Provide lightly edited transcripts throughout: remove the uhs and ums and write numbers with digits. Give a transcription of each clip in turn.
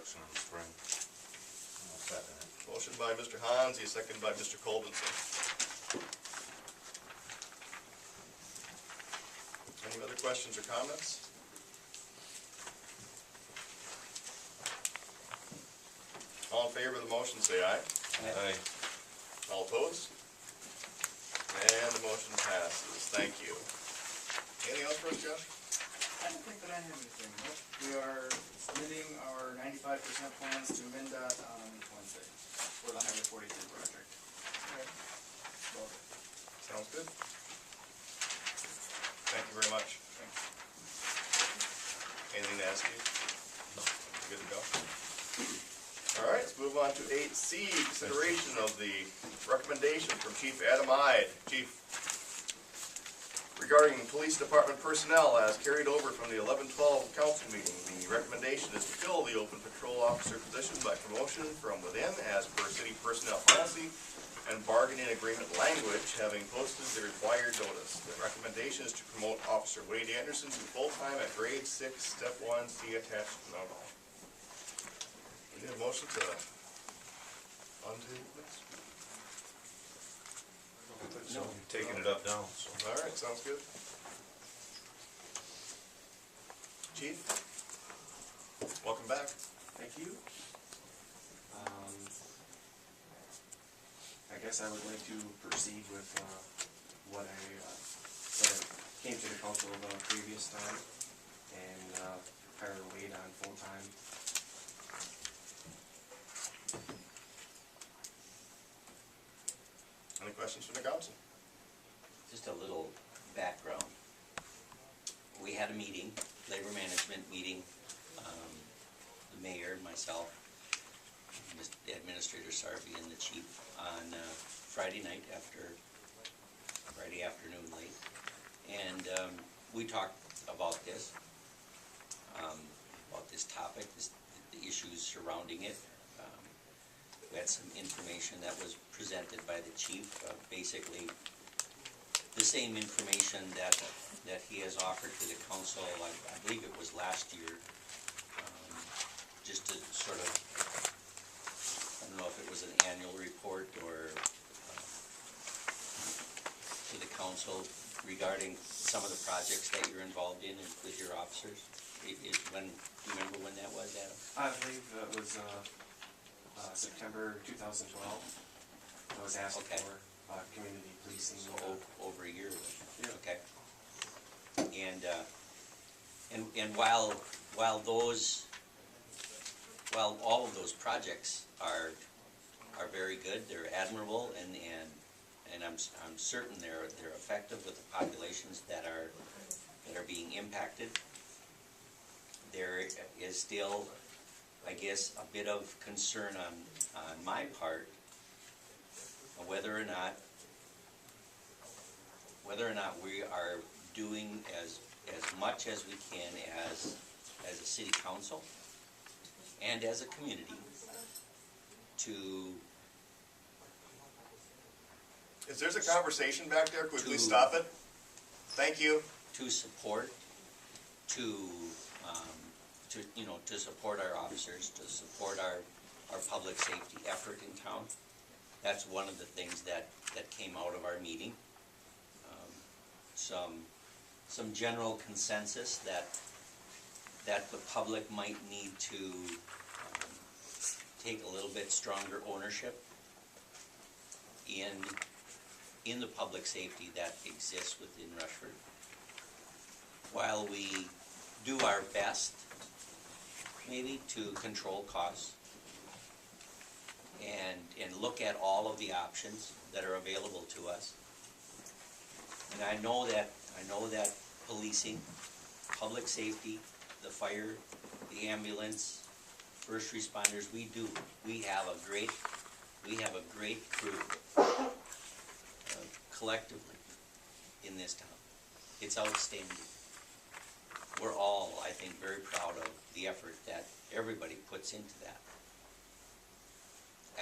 construction in the spring. I'll second it. Motion by Mr. Hansi, second by Mr. Colvinson. Any other questions or comments? All in favor of the motion, say aye. Aye. All opposed? And the motion passes. Thank you. Anything else for us, Josh? I don't think that I have anything. Nope. We are submitting our 95% plans to MnDOT on Wednesday for the Highway 43 project. Well, Sounds good. Thank you very much. thanks. Anything to ask you? No. Good to go? All right, let's move on to 8C, consideration of the recommendation from Chief Adam Ide. Chief, regarding police department personnel as carried over from the 11-12 council meeting, the recommendation is to fill the open patrol officer position by promotion from within as per city personnel policy and bargaining agreement language, having posted the required notice. The recommendation is to promote Officer Wade Anderson to full-time at grade 6, step 1, C attached memo. We need a motion to undo this? So I'm taking it up now, so. All right, sounds good. Chief, welcome back. Thank you. I guess I would like to proceed with what I came to the council about previous time and hire Wade on full-time. Any questions from the council? Just a little background. We had a meeting, labor management meeting, the mayor, myself, the Administrator Sarvey, and the chief on Friday night Friday afternoon late. And we talked about this topic, the issues surrounding it. We had some information that was presented by the chief, basically the same information that he has offered to the council, I believe it was last year, just to sort of, I don't know if it was an annual report or to the council regarding some of the projects that you're involved in with your officers. Do you remember when that was, Adam? I believe it was September 2012. I was asked Okay. for community policing. So over a year. Yeah. Okay. And while all of those projects are very good, they're admirable, and I'm certain they're effective with the populations that are being impacted. There is still, I guess, a bit of concern on my part whether or not we are doing as much as we can as a city council and as a community to. Is there a conversation back there? Could we please stop it? Thank you. To support, to support our officers, to support our public safety effort in town. That's one of the things that came out of our meeting. Some general consensus that the public might need to take a little bit stronger ownership in the public safety that exists within Rushford. While we do our best, maybe, to control costs and look at all of the options that are available to us. And I know that policing, public safety, the fire, the ambulance, first responders, we have a great crew collectively in this town. It's outstanding. We're all, I think, very proud of the effort that everybody puts into that.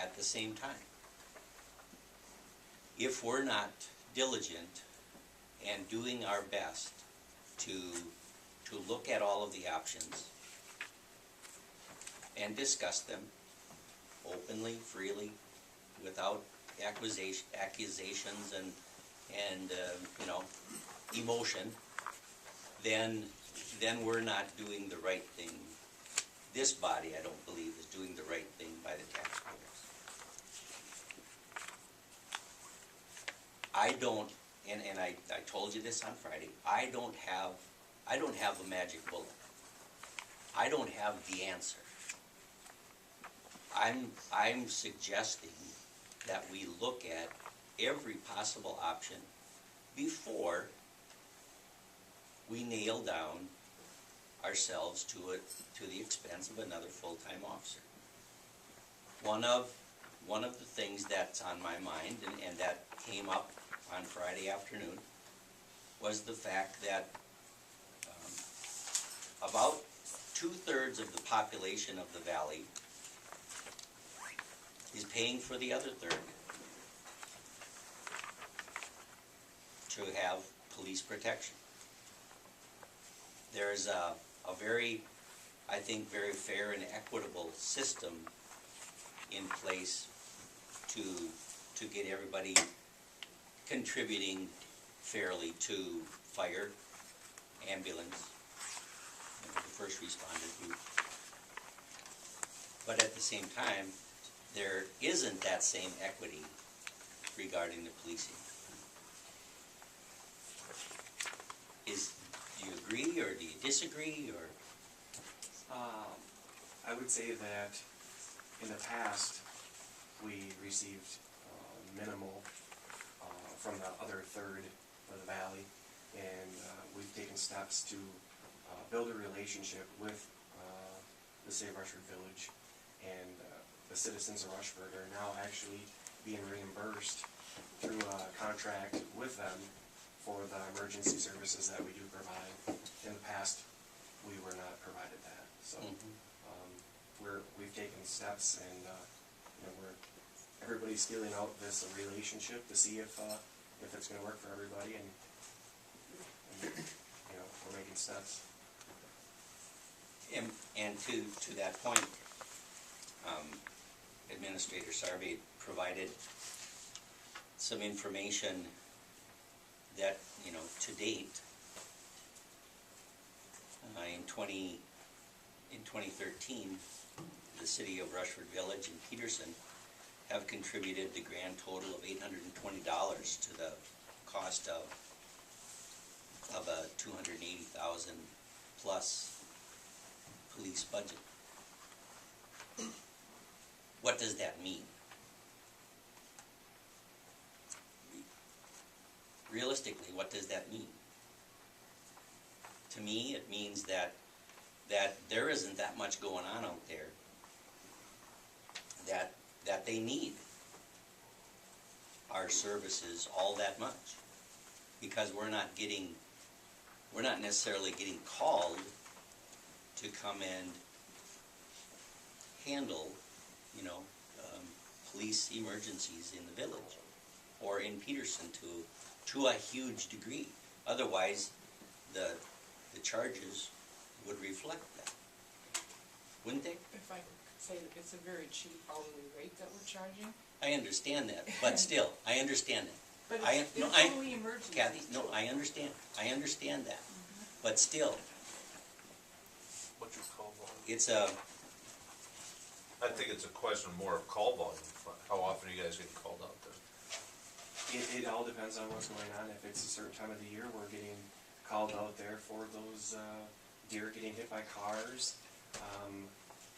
At the same time, if we're not diligent and doing our best to look at all of the options and discuss them openly, freely, without accusations and you know, emotion, then we're not doing the right thing. This body, I don't believe, is doing the right thing by the taxpayers. I don't, and I told you this on Friday, I don't have a magic bullet. I don't have the answer. I'm suggesting that we look at every possible option before we nail down ourselves to the expense of another full-time officer. One of the things that's on my mind, and that came up on Friday afternoon, was the fact that about 2/3 of the population of the valley is paying for the other third to have police protection. There's a very, I think, very fair and equitable system in place to get everybody contributing fairly to fire, ambulance, and the first responder group. But at the same time, there isn't that same equity regarding the policing. Do you agree, or do you disagree, or? I would say that in the past, we received minimal from the other third of the valley, and we've taken steps to build a relationship with the city of Rushford Village, and the citizens of Rushford are now actually being reimbursed through a contract with them for the emergency services that we do provide. In the past, we were not provided that, so we've taken steps, and you know, everybody's feeling out this relationship to see if it's going to work for everybody, and you know, we're making steps. And to that point, Administrator Sarvey provided some information that, you know, to date, in 2013, the city of Rushford Village and Peterson have contributed the grand total of $820 to the cost of a $280,000 plus police budget. What does that mean? Realistically, what does that mean? To me, it means that there isn't that much going on out there that they need our services all that much, because we're not necessarily getting called to come and handle, you know, police emergencies in the village or in Peterson to a huge degree. Otherwise, the charges would reflect that, wouldn't they? If I could say that it's a very cheap hourly rate that we're charging. I understand that, but still, I understand that. But No, it's only emergencies. Kathy, no, I understand that, but still, What's your call volume? it's I think it's a question more of call volume. How often are you guys getting called out there? It all depends on what's going on. If it's a certain time of the year, we're getting called out there for those deer getting hit by cars.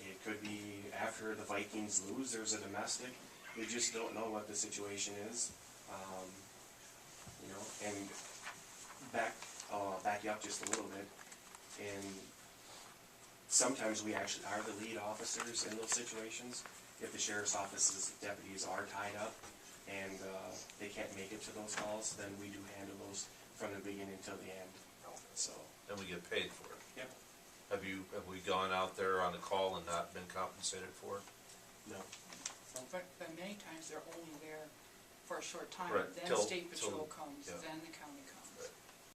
It could be after the Vikings lose, there's a domestic. We just don't know what the situation is. You know, and I'll back you up just a little bit. And sometimes we actually are the lead officers in those situations. If the sheriff's office's deputies are tied up and they can't make it to those calls, then we do handle those from the beginning till the end. So. And we get paid for it. Yep. Have we gone out there on a call and not been compensated for it? No. But many times they're only there for a short time, Right, then till- state patrol till- comes, yeah. then the county comes.